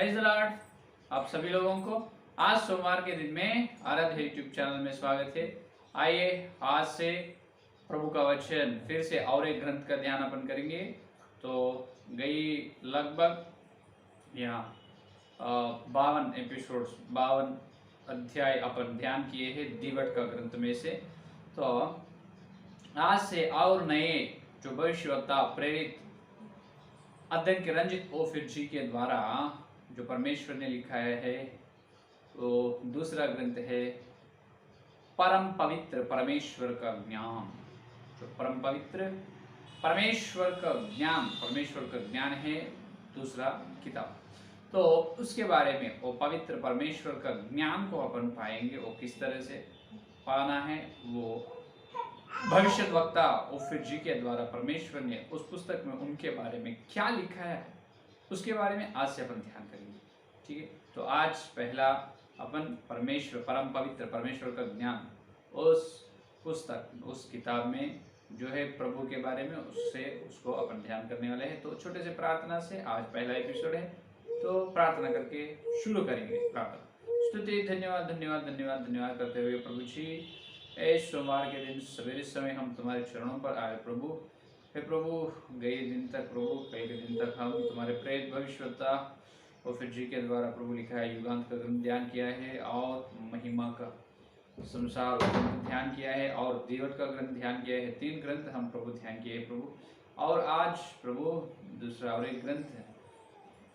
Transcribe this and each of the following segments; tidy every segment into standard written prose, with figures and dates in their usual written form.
Praise the Lord. आप सभी लोगों को आज सोमवार के दिन में आराध्य यूट्यूब चैनल में स्वागत है। आइए आज से प्रभु का वचन फिर से और एक ग्रंथ का ध्यान अपन करेंगे। तो गई लगभग यहाँ 52 अध्याय अपन ध्यान किए हैं दीवट का ग्रंथ में से। तो आज से और नए जो भविष्यवक्ता प्रेरित अध्ययन के रंजित ओफिर जी के द्वारा जो परमेश्वर ने लिखा है वो दूसरा ग्रंथ है परम पवित्र परमेश्वर का ज्ञान। जो परम पवित्र परमेश्वर का ज्ञान है दूसरा किताब। तो उसके बारे में वो पवित्र परमेश्वर का ज्ञान को अपन पाएंगे। वो किस तरह से पाना है वो भविष्यद्वक्ता ओफिर जी के द्वारा परमेश्वर ने उस पुस्तक में उनके बारे में क्या लिखा है उसके बारे में आज से अपन ध्यान करेंगे। ठीक है, तो आज पहला अपन परमेश्वर परम पवित्र परमेश्वर का ज्ञान उस पुस्तक उस किताब में जो है प्रभु के बारे में उसको अपन ध्यान करने वाले हैं। तो छोटे से प्रार्थना से आज पहला एपिसोड है, तो प्रार्थना करके शुरू करेंगे। प्रार्थना स्तुति धन्यवाद धन्यवाद धन्यवाद धन्यवाद करते हुए प्रभु जी इस सोमवार के दिन सवेरे समय हम तुम्हारे चरणों पर आए प्रभु। हे प्रभु गए दिन तक प्रभु कई दिन तक हम तुम्हारे प्रेरित भविष्यवक्ता ओफिर जी के द्वारा प्रभु लिखा है युगांत का ग्रंथ ध्यान किया है और महिमा का संसार ग्रंथ ध्यान किया है और दीवट का ग्रंथ ध्यान किया है। 3 ग्रंथ हम प्रभु ध्यान किए प्रभु। और आज प्रभु दूसरा और एक ग्रंथ है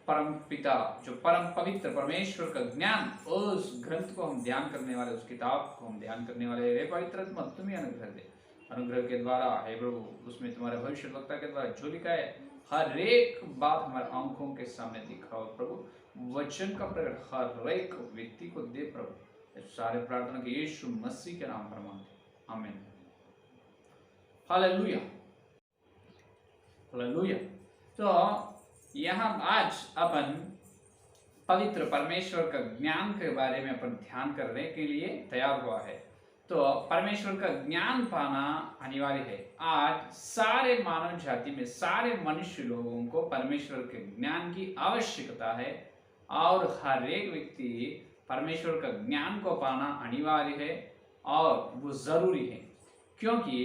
परम पिता जो परम पवित्र परमेश्वर का ज्ञान, उस ग्रंथ को हम ध्यान करने वाले, उस किताब को हम ध्यान करने वाले। हे पवित्र आत्मा तुम्हें अनुग्रह दे, अनुग्रह के द्वारा हे प्रभु उसमें तुम्हारे भविष्यद्वक्ता के द्वारा जो लिखा है हर एक बात हमारे आंखों के सामने दिखाओ प्रभु। वचन का प्रकट हर एक व्यक्ति को दे प्रभु। सारे प्रार्थना के यीशु मसीह के नाम पर मांगते आमीन। Hallelujah hallelujah. तो यहाँ आज अपन पवित्र परमेश्वर का ज्ञान के बारे में अपन ध्यान करने के लिए तैयार हुआ है। तो परमेश्वर का ज्ञान पाना अनिवार्य है। आज सारे मानव जाति में सारे मनुष्य लोगों को परमेश्वर के ज्ञान की आवश्यकता है और हर एक व्यक्ति परमेश्वर का ज्ञान को पाना अनिवार्य है और वो जरूरी है। क्योंकि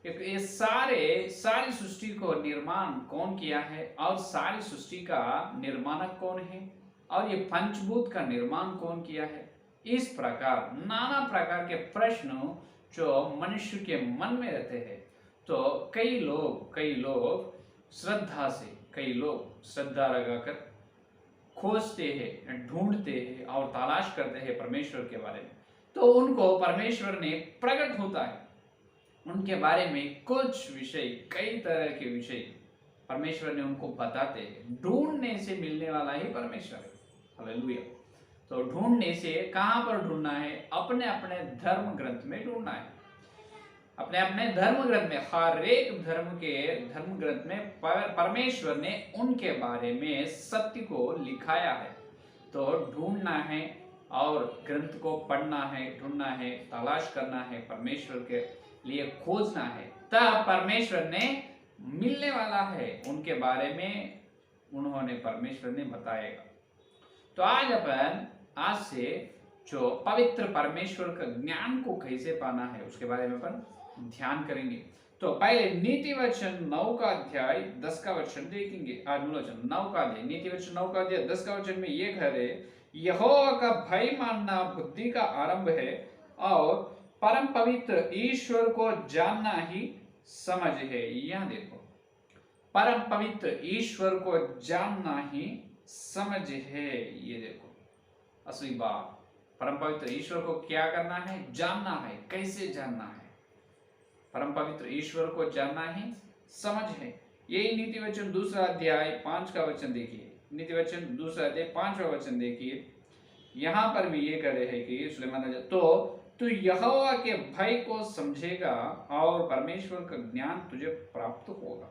ये सारी सृष्टि को निर्माण कौन किया है और सारी सृष्टि का निर्माणक कौन है और ये पंचभूत का निर्माण कौन किया है। इस प्रकार नाना प्रकार के प्रश्न जो मनुष्य के मन में रहते हैं। तो कई लोग श्रद्धा लगाकर खोजते हैं, ढूंढते हैं और तलाश करते हैं परमेश्वर के बारे में। तो उनको परमेश्वर ने प्रकट होता है, उनके बारे में कुछ विषय, कई तरह के विषय परमेश्वर ने उनको बताते हैं। ढूंढने से मिलने वाला ही परमेश्वर है। हालेलुया। तो ढूंढने से कहां पर ढूंढना है? अपने अपने धर्म ग्रंथ में ढूंढना है। अपने अपने धर्म ग्रंथ में, हर एक धर्म ग्रंथ में परमेश्वर ने उनके बारे में सत्य को लिखाया है। तो ढूंढना है और ग्रंथ को पढ़ना है, ढूंढना है, तलाश करना है, परमेश्वर के लिए खोजना है, तब परमेश्वर ने मिलने वाला है। उनके बारे में उन्होंने परमेश्वर ने बताएगा। तो आज से जो पवित्र परमेश्वर का ज्ञान को कैसे पाना है उसके बारे में अपन ध्यान करेंगे। तो पहले नीति वचन 9 का अध्याय 10 का वचन देखेंगे। आज मूल वचन 9 का अध्याय, नीति वचन 9 का अध्याय 10 का वचन में ये घर है, यहोवा का भय मानना बुद्धि का आरंभ है और परम पवित्र ईश्वर को जानना ही समझ है। यहां देखो, परम पवित्र ईश्वर को जानना ही समझ है। ये देखो असली बात, परम पवित्र ईश्वर को क्या करना है? जानना है। कैसे जानना है? परम पवित्र ईश्वर को जानना ही समझ है। यही नीति वचन दूसरा अध्याय 5 का वचन देखिए। नीति वचन दूसरा अध्याय 5वां वचन देखिए। यहां पर भी ये कह रहे हैं कि सुलेमान तो यहोवा के भय को समझेगा और परमेश्वर का ज्ञान तुझे प्राप्त होगा।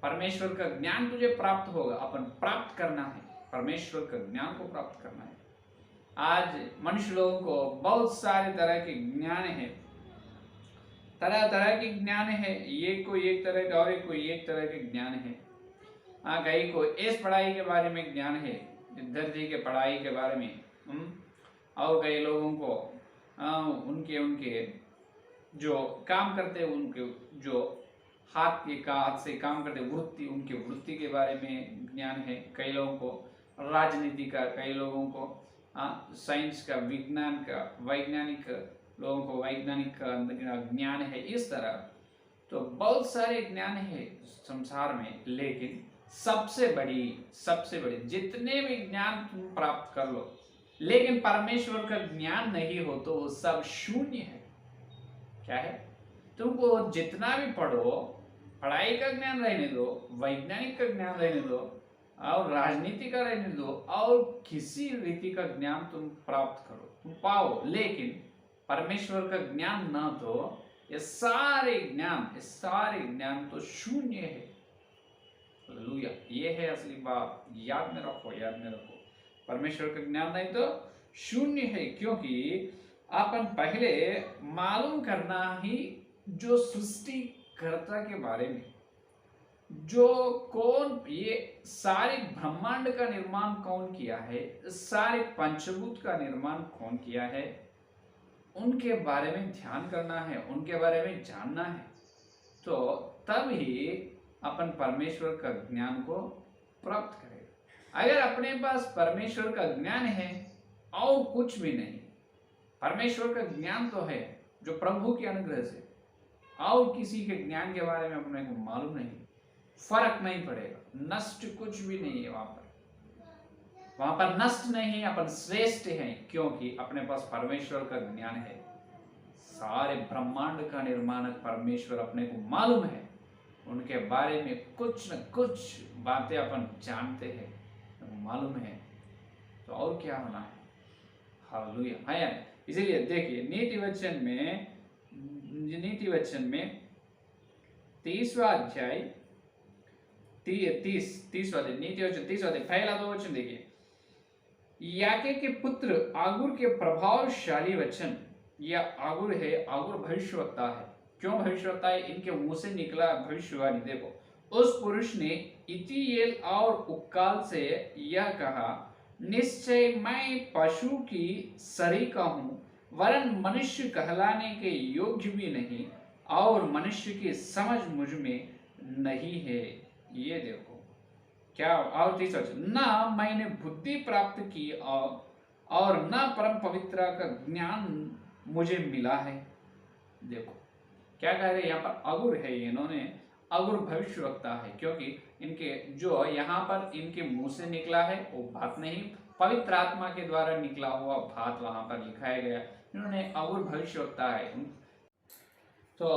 परमेश्वर का ज्ञान तुझे प्राप्त होगा। अपन प्राप्त करना है, परमेश्वर का ज्ञान को प्राप्त करना है। आज मनुष्य लोगों को बहुत सारे तरह के ज्ञान है, तरह तरह के ज्ञान है। ये कोई एक तरह का और कोई एक तरह के ज्ञान है। कई को इस पढ़ाई के बारे में ज्ञान है, विद्यार्थी के पढ़ाई के बारे में, और कई लोगों को उनके उनके जो काम करते हैं, उनके जो हाथ से काम करते वृत्ति, उनके वृत्ति के बारे में ज्ञान है। कई लोगों को राजनीति का, कई लोगों को साइंस का, विज्ञान का, वैज्ञानिक लोगों को वैज्ञानिक का ज्ञान है। इस तरह तो बहुत सारे ज्ञान है संसार में, लेकिन सबसे बड़ी जितने भी ज्ञान तुम प्राप्त कर लो, लेकिन परमेश्वर का ज्ञान नहीं हो तो वो सब शून्य है। क्या है? तुमको जितना भी पढ़ो, पढ़ाई का ज्ञान रहने दो, वैज्ञानिक का ज्ञान रहने दो, और राजनीति का रहने दो, और किसी रीति का ज्ञान तुम प्राप्त करो, तुम पाओ, लेकिन परमेश्वर का ज्ञान ना तो ये सारे ज्ञान तो शून्य है। हालेलुया, ये है असली बात। याद में रखो। परमेश्वर का ज्ञान नहीं तो शून्य है, क्योंकि अपन पहले मालूम करना ही जो सृष्टिकर्ता के बारे में, जो कौन ये सारे ब्रह्मांड का निर्माण कौन किया है, सारे पंचभूत का निर्माण कौन किया है, उनके बारे में ध्यान करना है, उनके बारे में जानना है, तो तब ही अपन परमेश्वर का ज्ञान को प्राप्त करेगा। अगर अपने पास परमेश्वर का ज्ञान है और कुछ भी नहीं, परमेश्वर का ज्ञान तो है जो प्रभु के अनुग्रह से, और किसी के ज्ञान के बारे में अपने को मालूम नहीं, फर्क नहीं पड़ेगा, नष्ट कुछ भी नहीं है वहां पर नष्ट नहीं, अपन श्रेष्ठ हैं, क्योंकि अपने पास परमेश्वर का ज्ञान है। सारे ब्रह्मांड का निर्माणक परमेश्वर अपने को मालूम है, उनके बारे में कुछ न कुछ बातें अपन जानते हैं, मालूम है, तो और क्या होना है। हालेलुया है। इसीलिए देखिए नीति वचन में 30वां अध्याय 30वां नीति वचन 30वां अध्याय पहला 2 वचन देखिए। याके के पुत्र आगुर के प्रभावशाली वचन, या आगुर है, आगुर भविष्यवक्ता है। क्यों भविष्यवक्ता है? इनके मुंह से निकला भविष्यवाणी। देखो, उस पुरुष ने इतिएल और उक्काल से यह कहा, निश्चय मैं पशु की सरीका हूँ, वरन मनुष्य कहलाने के योग्य भी नहीं, और मनुष्य की समझ मुझ में नहीं है। ये देखो क्या, और 30 वचन, न मैंने बुद्धि प्राप्त की और न परम पवित्र का ज्ञान मुझे मिला है। देखो क्या कह रहे हैं यहाँ पर, अगुर है, इन्होंने अगुर भविष्यवक्ता है, क्योंकि इनके जो यहाँ पर इनके मुंह से निकला है वो बात नहीं, पवित्र आत्मा के द्वारा निकला हुआ बात वहां पर लिखाया गया। इन्होंने अगुर भविष्यवक्ता है, तो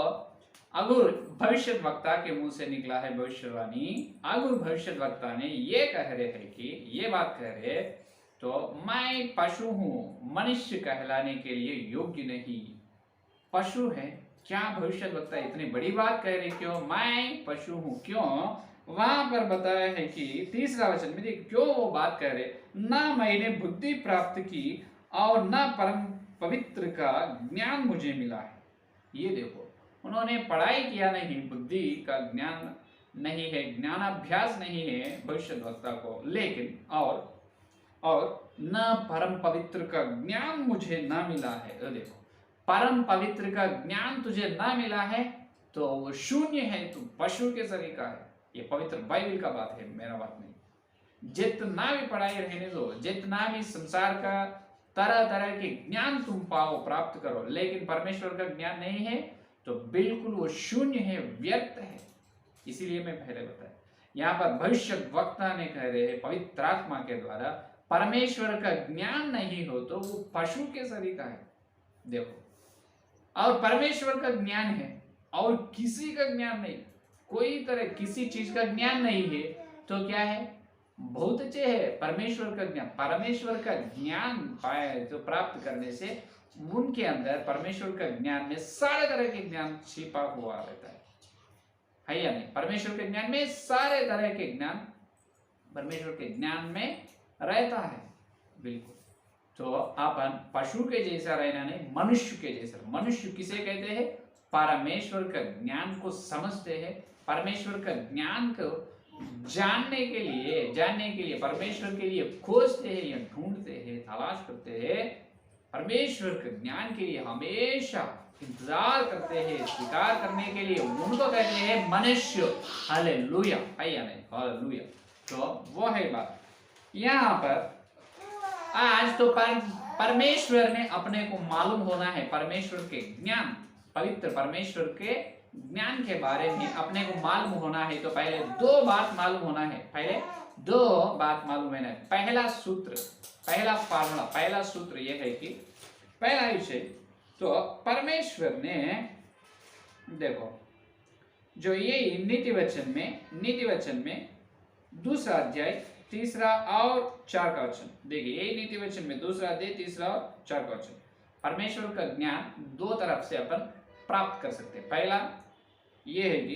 अगुर भविष्यवक्ता के मुंह से निकला है भविष्यवाणी। अगुर भविष्यवक्ता ने ये कह रहे हैं कि ये बात कह रहे, तो मैं पशु हूं, मनुष्य कहलाने के लिए योग्य नहीं। पशु है क्या? भविष्यवक्ता इतनी बड़ी बात कह रहे, क्यों? मैं पशु हूं, क्यों? वहां पर बताया है कि 30वां वचन में देखिए क्यों वो बात कह रहे, ना मैंने बुद्धि प्राप्त की और ना परम पवित्र का ज्ञान मुझे मिला है। ये देखो, उन्होंने पढ़ाई किया नहीं, बुद्धि का ज्ञान नहीं है, ज्ञानाभ्यास नहीं है भविष्यवक्ता को, लेकिन और न परम पवित्र का ज्ञान मुझे ना मिला है। तो देखो, परम पवित्र का ज्ञान तुझे ना मिला है तो वो शून्य है, तू पशु के शरीर का है। ये पवित्र बाइबल का बात है, मेरा बात नहीं। जितना भी पढ़ाई रहने दो, जितना भी संसार का तरह तरह के ज्ञान तुम पाओ, प्राप्त करो, लेकिन परमेश्वर का ज्ञान नहीं है तो बिल्कुल वो शून्य है, व्यर्थ है। इसीलिए मैं पहले बताया, यहाँ पर भविष्यवक्ता ने कह रहे हैं पवित्र आत्मा के द्वारा, परमेश्वर का ज्ञान नहीं हो तो वो पशु के शरीर का है। देखो, और परमेश्वर का ज्ञान है और किसी का ज्ञान नहीं, कोई तरह किसी चीज का ज्ञान नहीं है, तो क्या है? बहुत अच्छे है परमेश्वर का ज्ञान। परमेश्वर का ज्ञान पाए तो प्राप्त करने से उनके अंदर परमेश्वर का ज्ञान में सारे तरह के ज्ञान छिपा हुआ रहता है या नहीं? परमेश्वर के ज्ञान में सारे तरह के ज्ञान परमेश्वर के ज्ञान में रहता है, बिल्कुल। तो अपन पशु के जैसा रहना नहीं, मनुष्य के जैसा। मनुष्य किसे कहते हैं? परमेश्वर का ज्ञान को समझते हैं, परमेश्वर का ज्ञान को जानने के लिए परमेश्वर के लिए खोजते हैं या ढूंढते हैं, तलाश करते हैं, परमेश्वर के ज्ञान के लिए हमेशा इंतजार करते हैं, स्वीकार करने के लिए उनको कहते हैं मनुष्य। Hallelujah, hallelujah. तो वो है बात यहाँ पर। आज तो परमेश्वर ने अपने को मालूम होना है, परमेश्वर के ज्ञान, पवित्र परमेश्वर के ज्ञान के बारे में अपने को मालूम होना है। तो पहले दो बात मालूम होना है, पहला सूत्र, पहला फार्मूला, पहला सूत्र यह है कि पहला विषय तो परमेश्वर ने देखो जो ये नीति वचन में दूसरा अध्याय 3 और 4 का वचन देखिए, यही नीति वचन में दूसरा अध्याय 3 और 4 का वचन, परमेश्वर का ज्ञान दो तरफ से अपन प्राप्त कर सकते हैं। पहला ये है कि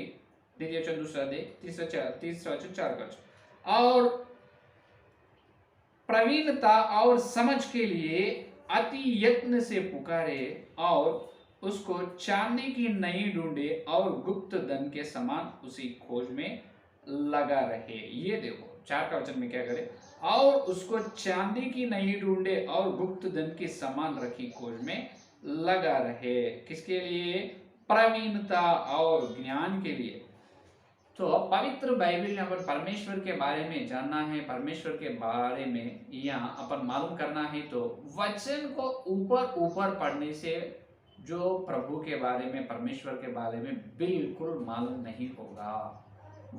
नीति वचन दूसरा अध्याय तीसरा वचन 4 का वचन, और प्रवीणता और समझ के लिए अति यत्न से पुकारे और उसको चांदी की नई ढूंढे और गुप्त धन के समान उसी खोज में लगा रहे। ये देखो 4 का वचन में क्या करे, और उसको चांदी की नई ढूंढे और गुप्त धन के समान रखी खोज में लगा रहे। किसके लिए? प्रवीणता और ज्ञान के लिए। तो पवित्र बाइबल में अपन परमेश्वर के बारे में जानना है, परमेश्वर के बारे में यहाँ अपन मालूम करना है, तो वचन को ऊपर पढ़ने से जो प्रभु के बारे में, परमेश्वर के बारे में बिल्कुल मालूम नहीं होगा।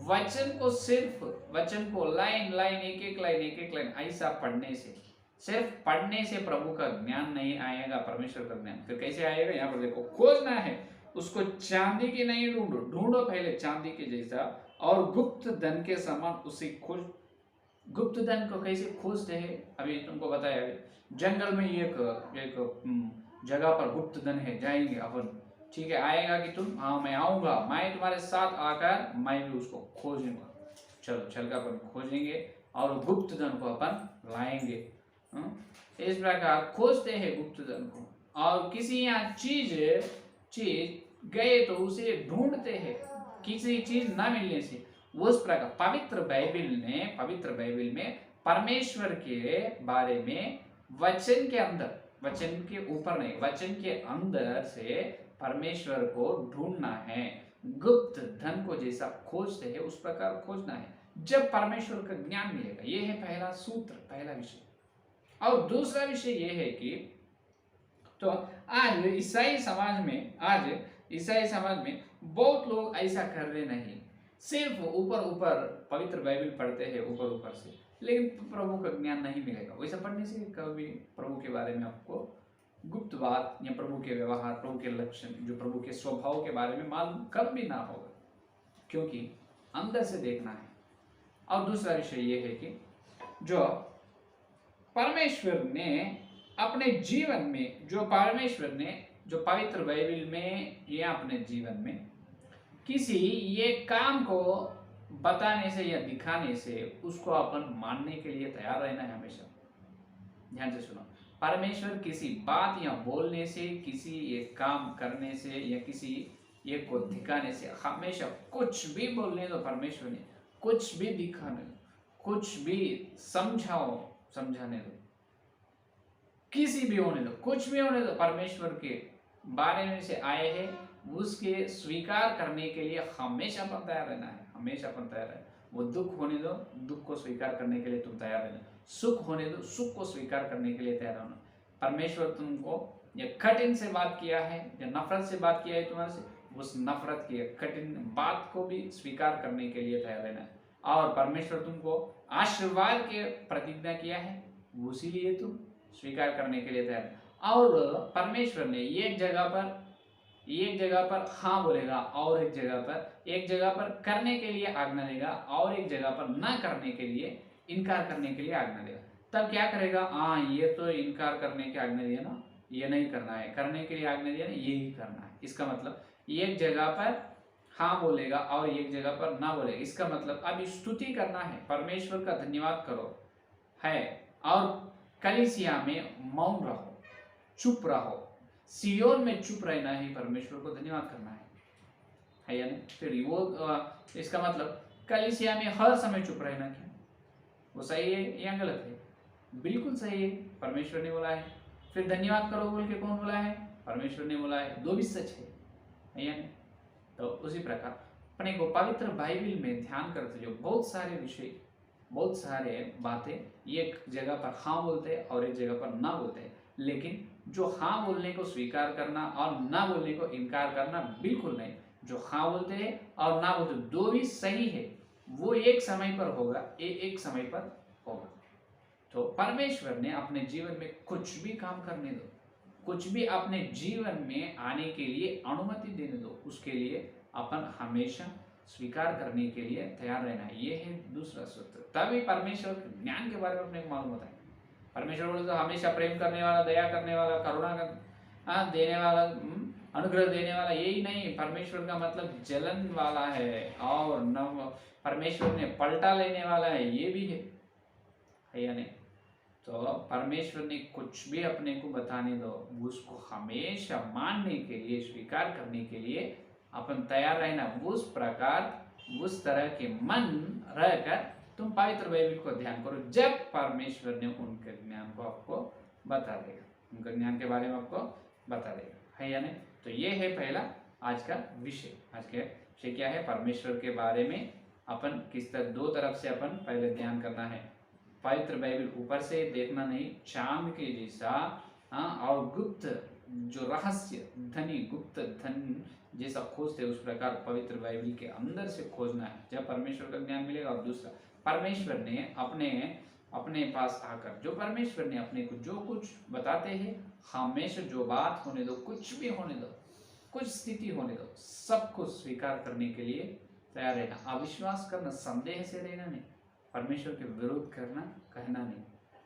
वचन को लाइन एक एक लाइन ऐसा पढ़ने से, सिर्फ पढ़ने से प्रभु का ज्ञान नहीं आएगा, परमेश्वर का ज्ञान फिर कैसे आएगा? यहाँ पर देखो, खोजना है उसको, चांदी की नहीं ढूंढो पहले चांदी के जैसा, और गुप्त धन के समान उसी खोज। गुप्त धन को कैसे खोजते हैं अभी तुमको बताया। अभी जंगल में एक जगह पर गुप्त धन है, जाएंगे अपन, ठीक है, आएगा कि तुम, हाँ मैं आऊंगा, मैं तुम्हारे साथ आकर मैं भी उसको खोजूंगा, चलो चल कर अपन खोजेंगे और गुप्त धन को अपन लाएंगे। इस प्रकार खोजते हैं गुप्त धन को, और किसी यहाँ चीज गए तो उसे ढूंढते हैं, किसी चीज न मिलने से। उस प्रकार पवित्र बाइबल में परमेश्वर के बारे में वचन के अंदर, वचन के ऊपर नहीं, वचन के अंदर से परमेश्वर को ढूंढना है। गुप्त धन को जैसा खोजते हैं उस प्रकार खोजना है, जब परमेश्वर का ज्ञान मिलेगा। यह है पहला सूत्र, पहला विषय। और दूसरा विषय यह है कि तो आज ईसाई समाज में बहुत लोग ऐसा कर रहे नहीं, सिर्फ ऊपर पवित्र बाइबल पढ़ते हैं ऊपर से, लेकिन प्रभु का ज्ञान नहीं मिलेगा। वैसा पढ़ने से कभी प्रभु के बारे में आपको गुप्त बात या प्रभु के व्यवहार, प्रभु के लक्षण, जो प्रभु के स्वभाव के बारे में मालूम कभी ना होगा, क्योंकि अंदर से देखना है। और दूसरा विषय ये है कि जो परमेश्वर ने अपने जीवन में, जो पवित्र बाइबल में या अपने जीवन में किसी ये काम को बताने से या दिखाने से उसको अपन मानने के लिए तैयार रहना है हमेशा। ध्यान से सुनो, परमेश्वर किसी बात या बोलने से, किसी एक काम करने से या किसी एक को दिखाने से, हमेशा कुछ भी बोलने दो परमेश्वर ने, कुछ भी दिखाने दो, कुछ भी समझाने दो, किसी भी होने दो, कुछ भी होने दो, परमेश्वर के बारे में से आए हैं उसके स्वीकार करने के लिए हमेशा अपन तैयार रहना है, हमेशा अपन तैयार है। वो दुख होने दो, दुख को स्वीकार करने के लिए तुम तैयार रहना, सुख होने दो, सुख को स्वीकार करने के लिए तैयार होना। परमेश्वर तुमको या कठिन से बात किया है या नफरत से बात किया है तुम्हारे से, उस नफरत की कठिन बात को भी स्वीकार करने के लिए तैयार रहना है। और परमेश्वर तुमको आशीर्वाद के प्रतिज्ञा किया है, उसी लिए तुम स्वीकार करने के लिए तैयार। और परमेश्वर ने एक जगह पर हाँ बोलेगा, और एक जगह पर करने के लिए आज्ञा देगा, और एक जगह पर ना करने के लिए, इनकार करने के लिए आज्ञा देगा। तब क्या करेगा? हाँ, ये तो इनकार करने की आज्ञा दिया ना, ये नहीं करना है, करने के लिए आज्ञा दिया ना, ये ही करना है। इसका मतलब एक जगह पर हाँ बोलेगा और एक जगह पर ना बोलेगा। इसका मतलब अब स्तुति करना है, परमेश्वर का धन्यवाद करो है, और कलीसिया में मौन रहो, चुप रहो, सियोन में चुप रहना है, परमेश्वर को धन्यवाद करना है या नहीं? फिर वो इसका मतलब कलीसिया में हर समय चुप रहना क्या वो सही है या गलत है? बिल्कुल सही है, परमेश्वर ने बोला है। फिर धन्यवाद करो बोल के कौन बोला है? परमेश्वर ने बोला है। दो भी सच है या नहीं? तो उसी प्रकार अपने को पवित्र बाइबल में ध्यान करते जो बहुत सारे विषय, बहुत सारे बातें एक जगह पर हाँ बोलते हैं और एक जगह पर ना बोलते हैं, लेकिन जो हाँ बोलने को स्वीकार करना और ना बोलने को इनकार करना बिल्कुल नहीं। जो हाँ बोलते हैं और ना बोलते दो भी सही है, वो एक समय पर होगा, एक समय पर होगा। तो परमेश्वर ने अपने जीवन में कुछ भी काम करने दो, कुछ भी अपने जीवन में आने के लिए अनुमति देने दो, उसके लिए अपन हमेशा स्वीकार करने के लिए तैयार रहना है। ये है दूसरा सूत्र। तभी परमेश्वर के ज्ञान के बारे में अपने को मालूम होता है। परमेश्वर बोले तो हमेशा प्रेम करने वाला, दया करने वाला, करुणा देने वाला, अनुग्रह देने वाला, यही नहीं। परमेश्वर का मतलब जलन वाला है और न परमेश्वर ने पलटा लेने वाला है, ये भी है या नहीं? तो परमेश्वर ने कुछ भी अपने को बताने दो, उसको हमेशा मानने के लिए, स्वीकार करने के लिए अपन तैयार रहना। उस प्रकार उस तरह के मन रहकर तुम पवित्र बाइबल को ध्यान करो, जब परमेश्वर ने उनके ज्ञान को आपको बता देगा, उनके ज्ञान के बारे में आपको बता देगा, है या नहीं? तो ये है पहला आज का विषय। आज का विषय क्या है? परमेश्वर के बारे में अपन किस तरह, दो तरफ से अपन पहले ध्यान करना है। पवित्र बाइबल ऊपर से देखना नहीं, चांद के जैसा, और गुप्त जो रहस्य धनी, गुप्त धन जैसा खोजते उस प्रकार पवित्र बाइबल के अंदर से खोजना है, जब परमेश्वर का ज्ञान मिलेगा। और दूसरा, परमेश्वर ने अपने पास आकर, जो परमेश्वर ने अपने को जो कुछ बताते हैं, हमेशा जो बात होने दो, कुछ भी होने दो, कुछ स्थिति होने दो, सबको स्वीकार करने के लिए तैयार रहना। अविश्वास करना, संदेह से रहना नहीं, परमेश्वर के विरोध करना, कहना नहीं,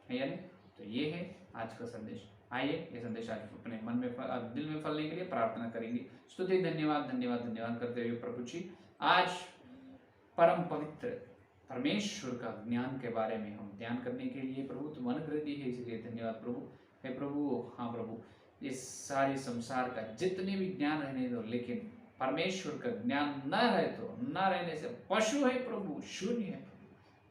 है या नहीं? तो ये है आज का संदेश। आइए ये संदेश आज अपने मन में दिल में फलने के लिए प्रार्थना करेंगे। स्तुति, धन्यवाद धन्यवाद धन्यवाद करते हुए प्रभु जी, आज परम पवित्र परमेश्वर का ज्ञान के बारे में हम ध्यान करने के लिए प्रभु तुम अनुग्रह दी है, इसलिए धन्यवाद प्रभु। हे प्रभु, हाँ प्रभु, इस सारे संसार का जितने भी ज्ञान रहने दो, लेकिन परमेश्वर का ज्ञान न रहे तो, न रहने से पशु है प्रभु, शून्य है।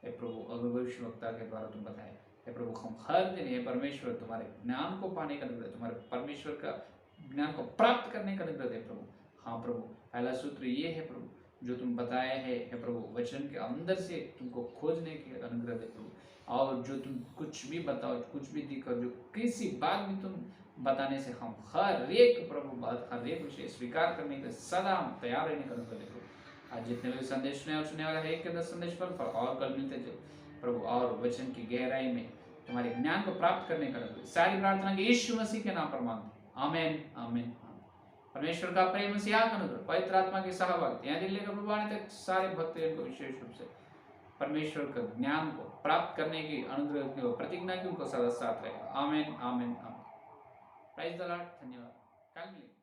हे प्रभु, अगर भविष्यवक्ता के द्वारा तुम बताए, हे प्रभु, हम हर दिन हे परमेश्वर तुम्हारे ज्ञान को पाने का अनुग्रह, तुम्हारे परमेश्वर का ज्ञान को प्राप्त करने का अनुग्रह दे प्रभु। हाँ प्रभु, पहला सूत्र ये है प्रभु, जो तुम बताए है हे प्रभु, वचन के अंदर से तुमको खोजने के अनुग्रह दे प्रभु। और जो तुम कुछ भी बताओ, कुछ भी दिखाओ, जो किसी बात भी तुम बताने से हम हर एक प्रभु बात, हर एक विषय स्वीकार करने के सदा हम तैयार रहने का अनुग्रह दे प्रभु। आज जितने भी संदेश सुने और सुनने वाला है, एक के 10 संदेश पर और कल मिलते थे प्रभु, और वचन की गहराई में तुम्हारे ज्ञान को प्राप्त करने का अनुग्रह। सारी प्रार्थना के यीशु मसीह के नाम पर मांगते, आमेन आमेन। परमेश्वर का प्रेम, मसीहा का अनुग्रह, पवित्र आत्मा की सहभागिता, यहाँ दिल्ली का प्रभु आने तक सारे भक्तजन को विशेष रूप से परमेश्वर का ज्ञान को प्राप्त करने की अनुग्रह की प्रतिज्ञा की उनको सदा साथ रहेगा। Amen amen amen. Praise the lord. धन्यवाद। कल मिलेंगे।